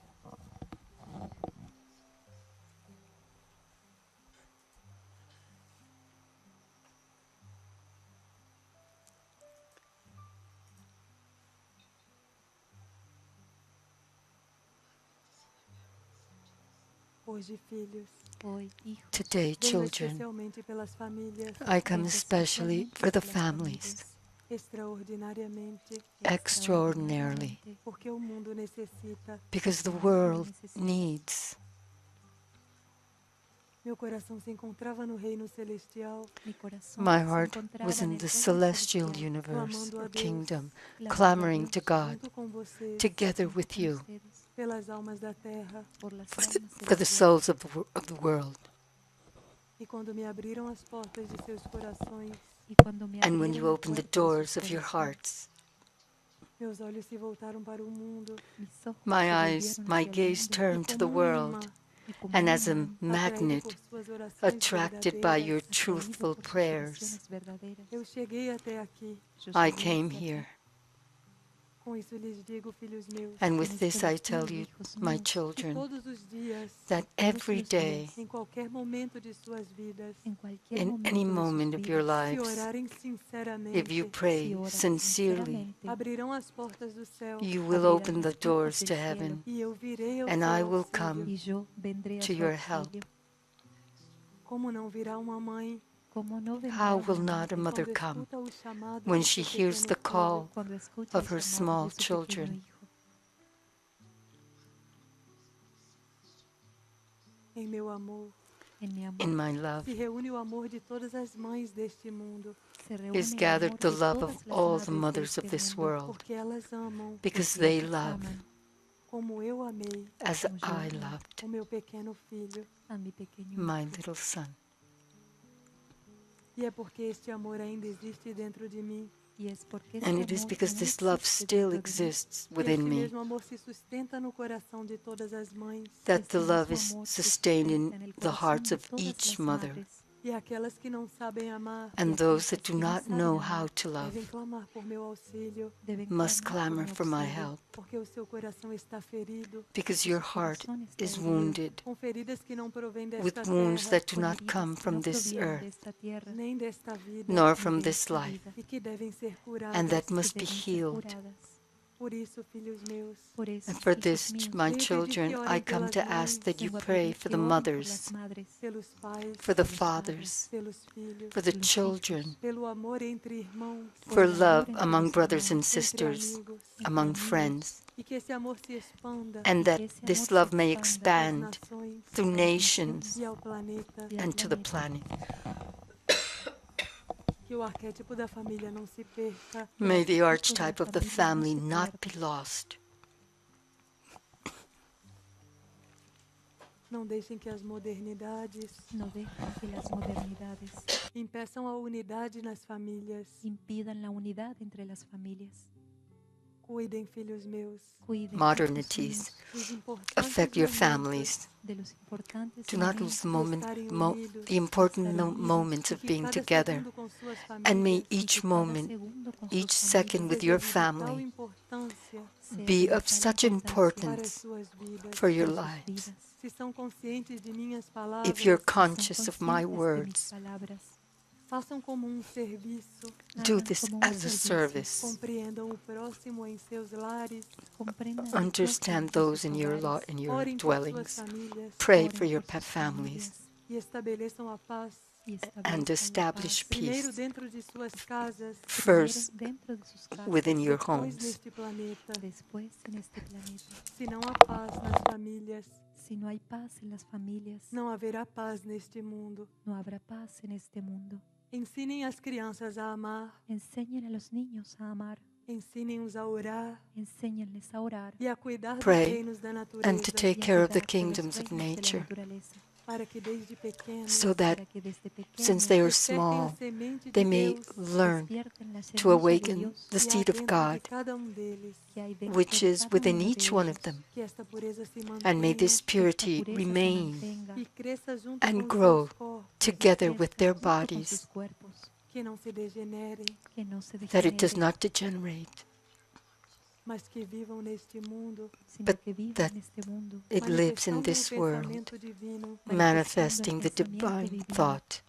Speaker 3: Hoje, filhos,
Speaker 1: Hoy, hijos,
Speaker 2: Today,
Speaker 3: venho
Speaker 2: children,
Speaker 3: especialmente pelas famílias,
Speaker 2: I come
Speaker 1: vengo
Speaker 2: especially
Speaker 1: especialmente
Speaker 2: for the
Speaker 1: por las
Speaker 2: families,
Speaker 3: extraordinariamente,
Speaker 2: extraordinarily,
Speaker 3: porque o mundo necessita
Speaker 2: because the
Speaker 1: porque el mundo
Speaker 2: world
Speaker 1: necesita
Speaker 2: needs
Speaker 3: Meu coração se encontrava no reino celestial,
Speaker 2: My heart was in the celestial universe or kingdom, clamoring to God
Speaker 3: junto com vocês,
Speaker 2: together with you
Speaker 3: pelas almas da terra.
Speaker 2: for the souls of the world.
Speaker 3: E quando me abriram as portas de seus corações,
Speaker 2: And when you open the doors of your hearts,
Speaker 3: meus olhos se voltaram para o mundo.
Speaker 2: my gaze
Speaker 3: E
Speaker 2: turned to the
Speaker 3: como um
Speaker 2: world,
Speaker 3: imã,
Speaker 2: and as a
Speaker 3: atraído
Speaker 2: magnet,
Speaker 3: por suas orações
Speaker 2: attracted by your
Speaker 3: verdadeiras,
Speaker 2: truthful prayers,
Speaker 3: eu cheguei até aqui.
Speaker 2: I came here.
Speaker 3: Com isso lhes digo, filhos meus,
Speaker 2: And with this I tell you, my
Speaker 3: que
Speaker 2: children,
Speaker 3: todos os dias,
Speaker 2: that every day,
Speaker 3: em qualquer momento de suas vidas,
Speaker 2: in any moment of your
Speaker 3: se
Speaker 2: lives,
Speaker 3: orarem
Speaker 2: if
Speaker 3: sinceramente,
Speaker 2: you pray sincerely,
Speaker 3: abrirão as portas do céu
Speaker 2: you will open the doors to heaven,
Speaker 3: e eu virei ao
Speaker 2: and
Speaker 3: seu
Speaker 2: I will
Speaker 3: auxílio.
Speaker 2: come to your help.
Speaker 3: Como não virá uma mãe
Speaker 2: How will not a mother
Speaker 3: quando
Speaker 2: come
Speaker 3: escuta o chamado
Speaker 2: when
Speaker 3: do
Speaker 2: she
Speaker 3: seu
Speaker 2: hears the
Speaker 3: pequeno
Speaker 2: call
Speaker 3: filho?
Speaker 2: of her small children?
Speaker 3: Em meu amor,
Speaker 2: In my love
Speaker 3: se reúne o amor de todas as mães deste mundo,
Speaker 2: is gathered the love of all the mothers of this world,
Speaker 3: porque elas amam
Speaker 2: because they love
Speaker 3: como eu amei
Speaker 2: as I loved
Speaker 3: o meu pequeno filho.
Speaker 2: my little son.
Speaker 3: E é porque este amor ainda existe dentro de mim,
Speaker 2: And it is because this love still exists
Speaker 3: que
Speaker 2: within
Speaker 3: este
Speaker 2: me
Speaker 3: mesmo amor se sustenta no coração de todas as mães
Speaker 2: that the love is sustained in the hearts of each mother.
Speaker 3: e aquelas que não sabem amar
Speaker 2: And those that do not know how to love
Speaker 3: devem clamar por meu auxílio,
Speaker 2: must clamor for my help,
Speaker 3: porque o seu coração está ferido,
Speaker 2: because your heart is wounded
Speaker 3: com feridas que não provêm
Speaker 2: with
Speaker 3: desta
Speaker 2: wounds
Speaker 3: terra,
Speaker 2: that do not come from this earth
Speaker 3: nem desta vida,
Speaker 2: nor from this life,
Speaker 3: e que devem ser curadas.
Speaker 2: and that must be healed.
Speaker 3: Por isso, filhos meus,
Speaker 2: And for this, my children, I come to ask that you pray for the mothers,
Speaker 3: pelos pais,
Speaker 2: for the fathers,
Speaker 3: pelos filhos,
Speaker 2: for the children,
Speaker 3: pelo amor entre irmãos,
Speaker 2: for love among brothers and
Speaker 3: entre
Speaker 2: sisters,
Speaker 3: amigos,
Speaker 2: among friends,
Speaker 3: e que esse amor se expanda
Speaker 2: and that this love may
Speaker 3: às
Speaker 2: expand
Speaker 3: nações
Speaker 2: through nations
Speaker 3: e ao planeta,
Speaker 2: and to the planet.
Speaker 3: que o arquétipo da família não se perca,
Speaker 2: May the archetype of the family not be lost.
Speaker 3: não deixem que as modernidades impeçam a unidade nas famílias.
Speaker 1: impidan la unidad entre las familias.
Speaker 3: Cuidem, filhos meus,
Speaker 2: Modernities
Speaker 3: dos importantes
Speaker 2: affect your
Speaker 3: momentos
Speaker 2: families.
Speaker 1: De los importantes
Speaker 2: Do not lose the
Speaker 3: estarem unidos,
Speaker 2: the important moments
Speaker 3: e
Speaker 2: of
Speaker 3: que
Speaker 2: being
Speaker 3: cada
Speaker 2: together.
Speaker 3: segundo com suas
Speaker 2: And may
Speaker 3: famílias
Speaker 2: each
Speaker 1: cada
Speaker 2: moment,
Speaker 1: segundo con
Speaker 2: each
Speaker 1: sus
Speaker 2: second with your
Speaker 3: seja de vital
Speaker 2: family
Speaker 3: importância
Speaker 2: be
Speaker 1: de
Speaker 2: of
Speaker 1: vital
Speaker 2: such
Speaker 3: para
Speaker 2: importance
Speaker 3: suas vidas.
Speaker 2: for your
Speaker 1: para sus
Speaker 2: lives.
Speaker 1: vidas.
Speaker 3: Se são conscientes de minhas palavras,
Speaker 2: If you're
Speaker 1: Son
Speaker 2: conscious of my
Speaker 1: conscientes de mis
Speaker 2: words,
Speaker 1: palabras.
Speaker 3: façam como um serviço,
Speaker 2: do
Speaker 1: Hagan
Speaker 2: this
Speaker 1: como un
Speaker 2: as a
Speaker 1: servicio.
Speaker 2: service.
Speaker 3: compreendam o próximo em seus lares,
Speaker 1: Comprendan al
Speaker 2: Understand
Speaker 1: prójimo en
Speaker 2: those
Speaker 1: sus
Speaker 2: in your
Speaker 1: hogares.
Speaker 2: in your
Speaker 3: orem por suas
Speaker 2: dwellings.
Speaker 3: famílias
Speaker 2: Pray
Speaker 1: Oren
Speaker 2: for your
Speaker 1: por sus
Speaker 2: families
Speaker 1: familias
Speaker 3: e estabeleçam a paz,
Speaker 1: y
Speaker 2: and
Speaker 1: establezcan la
Speaker 2: establish
Speaker 1: paz.
Speaker 3: primeiro
Speaker 2: peace
Speaker 3: dentro de suas casas,
Speaker 2: first
Speaker 1: Primero dentro de sus casas,
Speaker 2: within your
Speaker 3: depois
Speaker 2: homes.
Speaker 3: neste planeta.
Speaker 1: después en este planeta.
Speaker 3: Se não há paz nas famílias,
Speaker 1: Si no hay paz en las familias,
Speaker 3: não haverá paz neste mundo.
Speaker 1: no habrá paz en este mundo.
Speaker 3: Ensinem as crianças a amar,
Speaker 1: Enseñen a los niños a amar,
Speaker 3: ensinem-os a orar
Speaker 1: enséñenles a orar
Speaker 3: e a cuidar dos
Speaker 2: Pray
Speaker 3: reinos da
Speaker 2: and
Speaker 3: natureza,
Speaker 2: to take
Speaker 1: y a
Speaker 2: care of the
Speaker 1: cuidar de los
Speaker 2: kingdoms of
Speaker 1: reinos de la
Speaker 2: nature,
Speaker 1: naturaleza,
Speaker 3: para que desde pequenos
Speaker 2: so that
Speaker 1: para que desde
Speaker 2: since
Speaker 1: pequeños
Speaker 2: they are
Speaker 3: despertem a
Speaker 2: small,
Speaker 3: semente
Speaker 2: they
Speaker 3: de
Speaker 2: may
Speaker 3: Deus
Speaker 2: learn
Speaker 1: despierten la
Speaker 2: to
Speaker 1: semilla de
Speaker 2: awaken
Speaker 1: Dios
Speaker 2: the
Speaker 3: que há
Speaker 2: seed of
Speaker 3: dentro
Speaker 2: God,
Speaker 3: de cada deles,
Speaker 1: que hay dentro
Speaker 2: which
Speaker 1: de
Speaker 2: is
Speaker 1: cada
Speaker 2: within
Speaker 1: uno de
Speaker 2: each one of
Speaker 1: ellos,
Speaker 2: them.
Speaker 3: que esta pureza se
Speaker 2: And may
Speaker 3: mantenha
Speaker 2: this
Speaker 1: que esta
Speaker 2: purity
Speaker 1: pureza se
Speaker 2: remain
Speaker 1: mantenga
Speaker 3: e cresça junto
Speaker 2: and
Speaker 3: com
Speaker 2: grow
Speaker 3: seus corpos,
Speaker 2: together with
Speaker 1: crezca
Speaker 2: their
Speaker 1: junto con
Speaker 2: bodies,
Speaker 1: sus cuerpos,
Speaker 3: que não se degenerem,
Speaker 1: que no se
Speaker 2: that it does
Speaker 1: degenere,
Speaker 2: not degenerate,
Speaker 3: mas que vivam neste mundo,
Speaker 1: sino
Speaker 2: but
Speaker 1: que vivan
Speaker 2: that
Speaker 1: en este mundo,
Speaker 2: it lives in
Speaker 3: manifestando o
Speaker 2: this world,
Speaker 3: pensamento divino.
Speaker 2: manifesting the
Speaker 1: pensamiento
Speaker 2: divine
Speaker 1: divino.
Speaker 2: thought.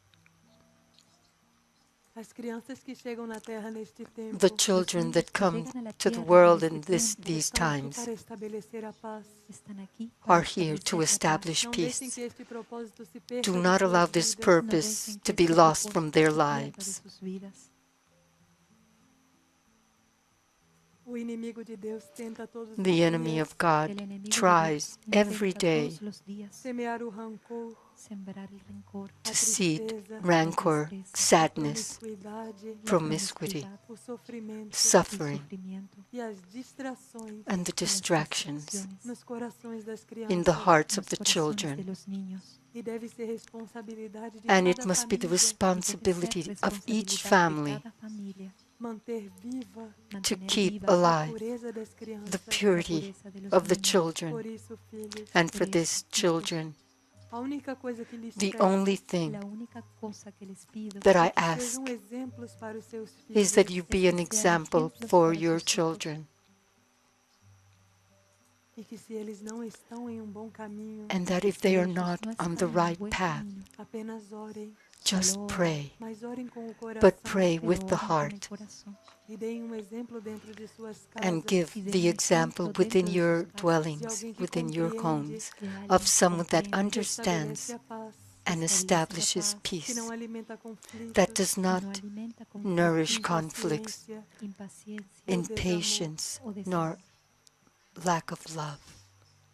Speaker 3: As crianças que chegam na Terra neste tempo
Speaker 2: The children that come
Speaker 1: llegan a la
Speaker 2: to the
Speaker 1: tierra
Speaker 2: world
Speaker 1: en
Speaker 2: in
Speaker 1: este
Speaker 2: these
Speaker 1: tiempo,
Speaker 2: these
Speaker 3: estão aqui
Speaker 2: times
Speaker 3: para estabelecer a paz.
Speaker 1: están aquí para
Speaker 2: are here to
Speaker 1: establecer la
Speaker 2: establish
Speaker 3: Não deixem
Speaker 2: peace.
Speaker 3: que este propósito se perca
Speaker 2: Do
Speaker 3: de
Speaker 2: not
Speaker 3: suas
Speaker 2: allow this
Speaker 3: vidas.
Speaker 1: paz. No
Speaker 2: purpose
Speaker 1: dejen
Speaker 2: to
Speaker 1: que
Speaker 2: be
Speaker 1: este
Speaker 2: lost from
Speaker 1: propósito
Speaker 2: their
Speaker 1: se pierda de
Speaker 2: lives.
Speaker 1: sus vidas.
Speaker 3: O inimigo de Deus tenta todos os
Speaker 2: The enemy
Speaker 3: dias
Speaker 2: of God
Speaker 1: El enemigo de
Speaker 2: tries
Speaker 1: Dios
Speaker 2: every
Speaker 1: intenta
Speaker 2: day
Speaker 1: todos los días
Speaker 3: semear o rancor,
Speaker 1: sembrar el rencor,
Speaker 3: a
Speaker 2: to seed
Speaker 3: tristeza,
Speaker 2: rancor,
Speaker 1: tristeza,
Speaker 3: a
Speaker 2: sadness,
Speaker 3: promiscuidade,
Speaker 1: la
Speaker 2: promiscuity,
Speaker 1: promiscuidad,
Speaker 3: o sofrimento
Speaker 1: el
Speaker 2: suffering,
Speaker 1: sufrimiento
Speaker 3: e as distrações
Speaker 2: and the
Speaker 1: y las
Speaker 2: distractions
Speaker 1: distracciones
Speaker 3: nos corações das
Speaker 2: in the
Speaker 3: crianças.
Speaker 2: hearts
Speaker 1: en
Speaker 2: of
Speaker 1: los
Speaker 2: the
Speaker 1: corazones de
Speaker 2: children.
Speaker 1: los niños.
Speaker 3: E deve ser responsabilidade de
Speaker 2: And it
Speaker 3: cada
Speaker 2: must be the
Speaker 3: família
Speaker 1: Y debe ser
Speaker 2: responsibility of each
Speaker 1: responsabilidad de
Speaker 2: family
Speaker 1: cada familia
Speaker 3: manter viva
Speaker 2: to
Speaker 1: mantener
Speaker 2: keep
Speaker 1: viva
Speaker 3: a
Speaker 2: alive
Speaker 3: pureza das
Speaker 2: the
Speaker 3: crianças.
Speaker 1: la
Speaker 2: purity
Speaker 1: pureza de los
Speaker 2: of the
Speaker 1: niños.
Speaker 2: children.
Speaker 3: Por isso, filhos,
Speaker 2: And
Speaker 1: Por
Speaker 2: for
Speaker 1: eso,
Speaker 2: this,
Speaker 1: hijos,
Speaker 2: children,
Speaker 3: a única coisa que lhes
Speaker 2: the
Speaker 3: peço
Speaker 2: only thing
Speaker 1: la única cosa que les pido
Speaker 2: that
Speaker 3: é
Speaker 2: I
Speaker 3: que
Speaker 2: ask
Speaker 3: sejam exemplos para os seus
Speaker 2: is
Speaker 3: filhos.
Speaker 2: that you
Speaker 1: es
Speaker 2: be an
Speaker 1: que sean
Speaker 2: example
Speaker 1: ejemplos
Speaker 2: for
Speaker 1: para
Speaker 2: your
Speaker 1: sus hijos.
Speaker 2: children.
Speaker 3: E que se eles não estão em um bom caminho,
Speaker 2: And that if
Speaker 1: Si
Speaker 2: they are
Speaker 1: ellos
Speaker 2: not
Speaker 1: no
Speaker 2: on
Speaker 1: están
Speaker 2: the
Speaker 1: en un
Speaker 2: right
Speaker 1: buen
Speaker 2: path,
Speaker 1: camino,
Speaker 3: apenas orem,
Speaker 2: just
Speaker 1: solo oren,
Speaker 2: pray,
Speaker 3: mas orem com o coração
Speaker 2: but pray
Speaker 1: pero
Speaker 2: with the
Speaker 1: oren con el
Speaker 2: heart
Speaker 1: corazón
Speaker 3: e deem um exemplo dentro de suas
Speaker 2: and
Speaker 3: casas
Speaker 2: give
Speaker 1: y den
Speaker 2: the
Speaker 1: un
Speaker 2: example
Speaker 1: ejemplo
Speaker 2: within
Speaker 1: dentro de
Speaker 2: your
Speaker 1: sus casas
Speaker 3: de
Speaker 2: dwellings,
Speaker 3: alguém que
Speaker 2: within your
Speaker 3: compreende,
Speaker 2: homes,
Speaker 1: de alguien
Speaker 2: of
Speaker 1: que
Speaker 2: someone that
Speaker 1: comprende,
Speaker 3: que
Speaker 2: understands
Speaker 3: estabelece a paz,
Speaker 2: and
Speaker 1: establece la
Speaker 2: establishes
Speaker 1: paz,
Speaker 3: que
Speaker 2: peace,
Speaker 3: não alimenta conflitos,
Speaker 2: that does
Speaker 1: que
Speaker 2: not
Speaker 1: no alimenta
Speaker 2: nourish
Speaker 1: conflictos,
Speaker 2: conflicts,
Speaker 3: impaciência
Speaker 1: impaciencia
Speaker 3: ou desamor.
Speaker 2: impatience,
Speaker 1: o
Speaker 2: nor
Speaker 1: desamor.
Speaker 2: lack of love.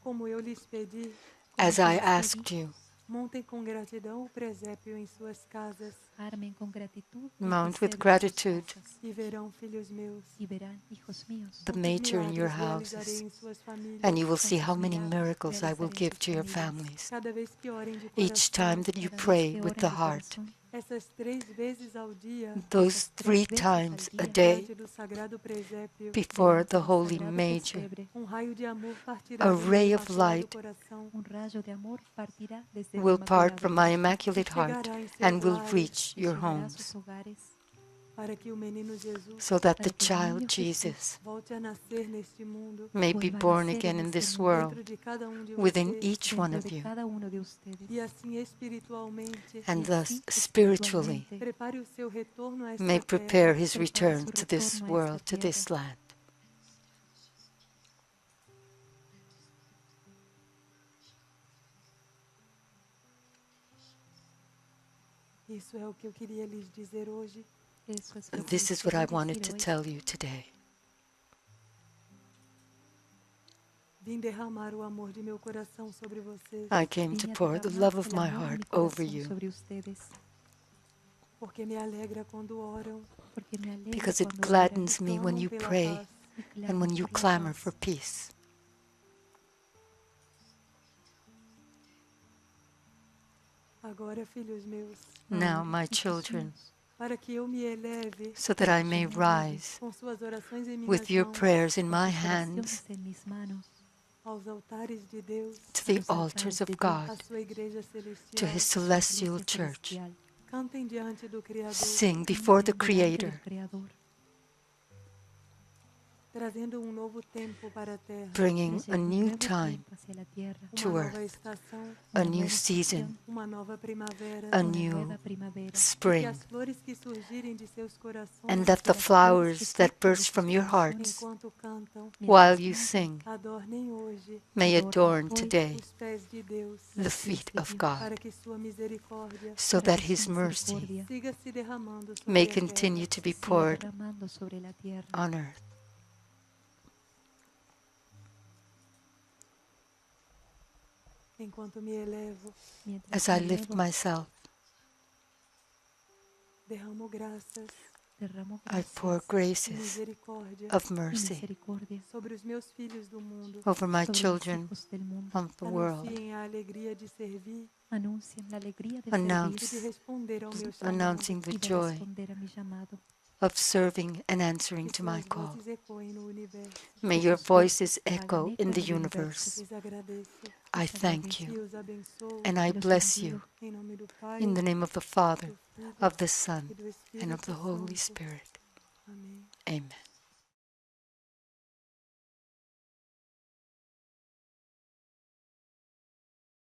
Speaker 3: Como eu lhes pedi,
Speaker 1: Como
Speaker 2: As
Speaker 1: yo
Speaker 2: I
Speaker 1: les
Speaker 2: asked
Speaker 1: pedí,
Speaker 2: you,
Speaker 3: montem com gratidão o presépio em suas casas
Speaker 1: armen con gratitud el
Speaker 2: mount with
Speaker 1: pesebre en sus
Speaker 2: gratitude
Speaker 1: casas
Speaker 3: e verão, filhos meus,
Speaker 1: y verán, hijos míos,
Speaker 2: the
Speaker 3: quantos
Speaker 2: manger in your
Speaker 3: milagres realizarei
Speaker 2: houses,
Speaker 3: em suas famílias.
Speaker 2: and you will see how
Speaker 1: cuántos
Speaker 2: many
Speaker 1: milagros
Speaker 2: miracles I will
Speaker 1: realizaré en
Speaker 2: give
Speaker 1: sus
Speaker 2: to your
Speaker 1: familias.
Speaker 2: families.
Speaker 3: Cada vez que orem de
Speaker 2: Each
Speaker 3: coração,
Speaker 2: time that you
Speaker 1: Cada vez
Speaker 2: pray
Speaker 1: que
Speaker 2: with
Speaker 1: oren
Speaker 2: the
Speaker 1: de
Speaker 2: heart,
Speaker 1: corazón,
Speaker 3: essas 3 vezes ao dia,
Speaker 2: those
Speaker 1: esas 3
Speaker 2: 3
Speaker 1: veces
Speaker 2: times
Speaker 1: al
Speaker 2: a
Speaker 1: día,
Speaker 2: day
Speaker 3: diante do sagrado presépio,
Speaker 2: before
Speaker 1: delante
Speaker 2: the
Speaker 1: del
Speaker 2: holy
Speaker 1: sagrado
Speaker 2: manger,
Speaker 1: pesebre,
Speaker 3: raio de amor partirá
Speaker 2: a
Speaker 3: do meu
Speaker 2: ray of
Speaker 3: imaculado
Speaker 2: light
Speaker 3: coração
Speaker 1: un rayo de amor partirá desde mi
Speaker 2: will part
Speaker 1: inmaculado
Speaker 2: from my
Speaker 1: corazón
Speaker 2: immaculate
Speaker 3: e
Speaker 2: heart
Speaker 3: chegará em seus
Speaker 2: and will
Speaker 3: lares
Speaker 2: reach
Speaker 1: y
Speaker 2: your
Speaker 1: llegará a sus
Speaker 2: homes,
Speaker 1: hogares
Speaker 3: para que o menino Jesus
Speaker 2: so that the
Speaker 1: para que el
Speaker 2: child
Speaker 1: niño
Speaker 2: Jesus
Speaker 1: Jesús
Speaker 3: volte a nascer neste mundo
Speaker 2: may be
Speaker 1: vuelva a
Speaker 2: born
Speaker 1: nacer
Speaker 2: again
Speaker 1: en
Speaker 2: in
Speaker 1: este
Speaker 2: this
Speaker 1: mundo,
Speaker 2: world
Speaker 3: dentro de cada de
Speaker 2: within
Speaker 3: vocês
Speaker 2: each one
Speaker 1: dentro
Speaker 2: of
Speaker 1: de
Speaker 2: you,
Speaker 1: cada uno de ustedes.
Speaker 3: e assim espiritualmente
Speaker 2: and
Speaker 1: Y
Speaker 2: thus
Speaker 1: así
Speaker 2: spiritually
Speaker 1: espiritualmente
Speaker 3: prepare o seu retorno a esta
Speaker 2: may
Speaker 3: terra.
Speaker 2: prepare his
Speaker 1: prepare
Speaker 2: return
Speaker 1: su
Speaker 2: to this
Speaker 1: retorno a esta
Speaker 2: world, to
Speaker 1: tierra.
Speaker 2: this land.
Speaker 3: Isso é o que eu queria lhes dizer hoje.
Speaker 1: Eso es lo que
Speaker 2: This
Speaker 1: les
Speaker 2: is what I
Speaker 1: quería
Speaker 2: wanted
Speaker 1: decir
Speaker 2: to
Speaker 1: hoy.
Speaker 2: tell you today.
Speaker 3: Vim derramar o amor de meu coração sobre vocês,
Speaker 2: I came to
Speaker 1: Vine a
Speaker 2: pour the
Speaker 1: derramar
Speaker 2: love of
Speaker 1: el
Speaker 2: my
Speaker 1: amor de
Speaker 2: heart
Speaker 1: mi
Speaker 2: over
Speaker 1: corazón
Speaker 2: you,
Speaker 1: sobre ustedes,
Speaker 3: porque me alegra quando oram
Speaker 1: porque me alegra
Speaker 2: because it
Speaker 1: cuando oran
Speaker 2: gladdens
Speaker 3: e
Speaker 2: me when
Speaker 3: clamam
Speaker 2: you
Speaker 3: pela
Speaker 2: pray
Speaker 3: paz.
Speaker 1: y
Speaker 2: and when
Speaker 1: claman
Speaker 2: you
Speaker 1: por la
Speaker 2: clamor
Speaker 1: paz.
Speaker 2: for peace.
Speaker 3: Agora, filhos meus,
Speaker 2: Now,
Speaker 1: Ahora,
Speaker 2: my
Speaker 1: hijos
Speaker 2: children,
Speaker 1: míos,
Speaker 3: para que eu me eleve
Speaker 2: so that I may rise
Speaker 3: com suas orações em minhas
Speaker 2: with your
Speaker 3: mãos
Speaker 2: prayers in
Speaker 1: con
Speaker 2: my
Speaker 1: sus
Speaker 2: hands
Speaker 1: oraciones en mis manos,
Speaker 3: aos altares de Deus,
Speaker 2: to
Speaker 1: a
Speaker 2: the
Speaker 1: los
Speaker 2: altars
Speaker 1: altares
Speaker 2: of
Speaker 1: de
Speaker 2: God,
Speaker 3: à
Speaker 1: Dios,
Speaker 3: sua igreja
Speaker 2: to
Speaker 3: celestial.
Speaker 2: his
Speaker 1: a su
Speaker 2: celestial
Speaker 1: iglesia
Speaker 2: church.
Speaker 1: celestial.
Speaker 3: Cantem diante do Criador,
Speaker 2: Sing before the
Speaker 1: Canten delante del
Speaker 2: Creator,
Speaker 1: Creador,
Speaker 3: trazendo um novo tempo para a terra,
Speaker 2: bringing a
Speaker 1: trayendo un
Speaker 2: new
Speaker 1: nuevo
Speaker 2: time,
Speaker 1: tiempo hacia la tierra,
Speaker 2: to
Speaker 3: uma nova
Speaker 2: earth,
Speaker 3: estação,
Speaker 2: a
Speaker 1: una
Speaker 2: new
Speaker 1: nueva
Speaker 2: season,
Speaker 1: estación,
Speaker 3: uma nova primavera,
Speaker 2: a
Speaker 1: una
Speaker 2: new
Speaker 1: nueva primavera,
Speaker 3: e que
Speaker 2: spring,
Speaker 3: as flores que surgirem de seus corações,
Speaker 2: and that
Speaker 1: que
Speaker 2: the
Speaker 1: las flores que
Speaker 2: flowers that
Speaker 1: surjan de
Speaker 2: burst
Speaker 1: sus
Speaker 2: from your
Speaker 1: corazones,
Speaker 2: hearts
Speaker 3: enquanto cantam,
Speaker 2: while
Speaker 1: mientras
Speaker 2: you
Speaker 1: cantan,
Speaker 2: sing
Speaker 3: adornem hoje
Speaker 2: may
Speaker 1: adornen
Speaker 2: adorn
Speaker 1: hoy
Speaker 2: today
Speaker 3: os pés de Deus,
Speaker 2: the
Speaker 1: los pies
Speaker 2: feet
Speaker 1: de
Speaker 2: of
Speaker 1: Dios,
Speaker 2: God,
Speaker 3: para que sua misericórdia
Speaker 2: so
Speaker 1: para
Speaker 2: that
Speaker 1: que su
Speaker 2: his mercy
Speaker 1: misericordia
Speaker 3: siga se derramando
Speaker 2: may
Speaker 3: sobre a terra.
Speaker 2: continue to be
Speaker 1: siga
Speaker 2: poured
Speaker 1: derramando sobre la tierra.
Speaker 2: on earth.
Speaker 3: Enquanto me elevo,
Speaker 1: Mientras
Speaker 2: As I
Speaker 1: me
Speaker 2: lift
Speaker 1: elevo,
Speaker 2: myself,
Speaker 3: derramo graças
Speaker 1: derramo
Speaker 2: I pour
Speaker 1: gracias
Speaker 3: e
Speaker 2: graces
Speaker 3: misericórdia
Speaker 2: of
Speaker 1: y
Speaker 2: mercy
Speaker 1: misericordia
Speaker 3: sobre os meus filhos do mundo.
Speaker 2: over my
Speaker 1: sobre los
Speaker 2: children
Speaker 1: hijos del mundo.
Speaker 2: of the world.
Speaker 3: Anunciem a alegria de servir
Speaker 1: Anuncien la alegría de
Speaker 3: e de
Speaker 2: Announce,
Speaker 3: responder ao meu chamado.
Speaker 2: announcing the
Speaker 1: servir y de
Speaker 2: joy
Speaker 1: responder a mi llamado.
Speaker 2: of serving and answering
Speaker 3: Que
Speaker 2: to my
Speaker 3: suas
Speaker 2: call.
Speaker 3: vozes ecoem no universo.
Speaker 2: May
Speaker 1: Que
Speaker 2: your
Speaker 1: sus
Speaker 2: voices
Speaker 1: voces hagan
Speaker 2: echo
Speaker 1: eco
Speaker 2: in the
Speaker 1: en el universo.
Speaker 2: universe.
Speaker 3: Les agradeço
Speaker 2: I
Speaker 1: Les
Speaker 2: thank
Speaker 1: agradezco
Speaker 3: e
Speaker 2: you
Speaker 3: os abençoo
Speaker 2: and I
Speaker 1: y los
Speaker 2: bless
Speaker 1: bendigo
Speaker 2: you
Speaker 3: em nome do Pai,
Speaker 2: in the name of the Father,
Speaker 3: do Filho
Speaker 2: of the
Speaker 3: e
Speaker 2: Son,
Speaker 3: do
Speaker 2: and of
Speaker 3: Espírito
Speaker 2: the Holy
Speaker 3: Santo.
Speaker 2: Spirit.
Speaker 3: Amém.
Speaker 2: Amen.